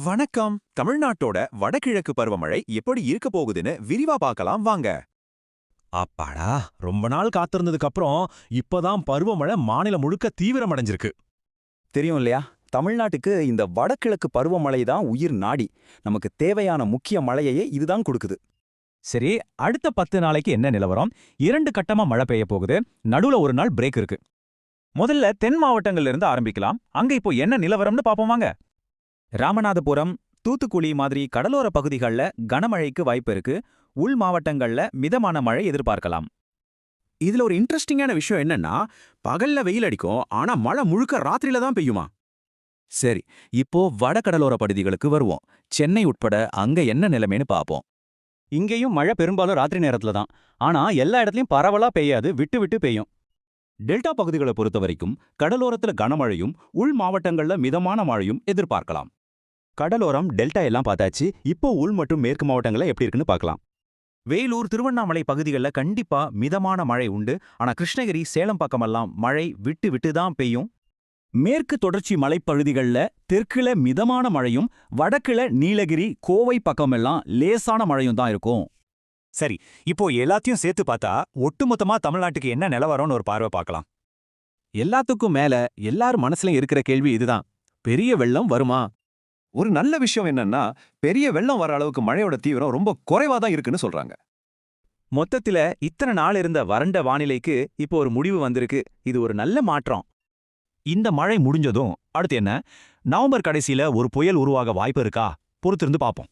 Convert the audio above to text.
வணக்கம். தமிழ்நாட்டோட வடகிழக்கு பருவமழை எப்படி இருக்க போகுதுன்னு விரிவா பார்க்கலாம் வாங்க. அப்பாடா, ரொம்ப நாள் காத்திருந்ததுக்கு அப்புறம் இப்பதான் பருவமழை மாநிலம் முழுக்க தீவிரமடைஞ்சிருக்கு. தெரியும் இல்லையா? தமிழ்நாட்டுக்கு இந்த வடகிழக்கு பருவமழை தான் உயிர் நாடி. நமக்கு தேவையான முக்கிய மழையையே இதுதான் கொடுக்குது. சரி, அடுத்த 10 நாளைக்கு என்ன நிலவரம்? 2 கட்டமா மழை பெய்ய போகுது. நடுவுல ஒரு நாள் பிரேக் இருக்கு. முதல்ல தென் மாவட்டங்கள்ல இருந்து ஆரம்பிக்கலாம். அங்க இப்போ என்ன நிலவரம்னு பாப்போம் வாங்க. ராமநாதபுரம், தூத்துக்குடி மாதிரி கடலோர பகுதிகளில் கனமழைக்கு வாய்ப்பு இருக்கு. உள் மாவட்டங்கள்ல மிதமான மழை எதிர்பார்க்கலாம். இதுல ஒரு இன்ட்ரெஸ்டிங்கான விஷயம் என்னன்னா, பகல்ல வெயில் அடிக்கும், ஆனா மழை முழுக்க ராத்திரியில தான் பெய்யுமா? சரி, இப்போ வடகடலோர பகுதிகளுக்கு வருவோம். சென்னை உட்பட அங்க என்ன நிலைமைன்னு பாப்போம். இங்கேயும் மழை பெரும்பாலும் ராத்திரி நேரத்துல தான். ஆனா எல்லா இடத்துலயும் பரவலா பெய்யாது, விட்டு விட்டு பெய்யும். டெல்டா பகுதிகளை பொறுத்த வரைக்கும் கடலோரத்துல கனமழையும் உள் மாவட்டங்கள்ல மிதமான மழையும் எதிர்பார்க்கலாம். கடலோரம், டெல்டா எல்லாம் பார்த்தாச்சு. இப்போ உள் மற்றும் மேற்கு மாவட்டங்கள்ல எப்படி இருக்குன்னு பார்க்கலாம். வேலூர், திருவண்ணாமலை பகுதிகளில் கண்டிப்பா மிதமான மழை உண்டு. ஆனா கிருஷ்ணகிரி, சேலம் பக்கமெல்லாம் மழை விட்டு விட்டு தான் பெய்யும். மேற்கு தொடர்ச்சி மலைப்பகுதிகளில் தெற்குல மிதமான மழையும், வடக்குல நீலகிரி, கோவை பக்கமெல்லாம் லேசான மழையும் தான் இருக்கும். சரி, இப்போ எல்லாத்தையும் சேர்த்து பார்த்தா ஒட்டுமொத்தமா தமிழ்நாட்டுக்கு என்ன நிலவரம்னு ஒரு பார்வை பார்க்கலாம். எல்லாத்துக்கும் மேல எல்லார் மனசுலயும் இருக்கிற கேள்வி இதுதான். பெரிய வெள்ளம் வருமா? ஒரு நல்ல விஷயம் என்னன்னா, பெரிய வெள்ளம் வர அளவுக்கு மழையோட தீவிரம் ரொம்ப குறைவா தான் இருக்குன்னு சொல்றாங்க. மொத்தத்துல இத்தனை நாள் இருந்த வறண்ட வானிலைக்கு இப்போ ஒரு முடிவு வந்திருக்கு. இது ஒரு நல்ல மாற்றம். இந்த மழை முடிஞ்சதும் அடுத்து என்ன? நவம்பர் கடைசியில ஒரு புயல் உருவாக வாய்ப்பு இருக்கா? பொறுத்திருந்து பார்ப்போம்.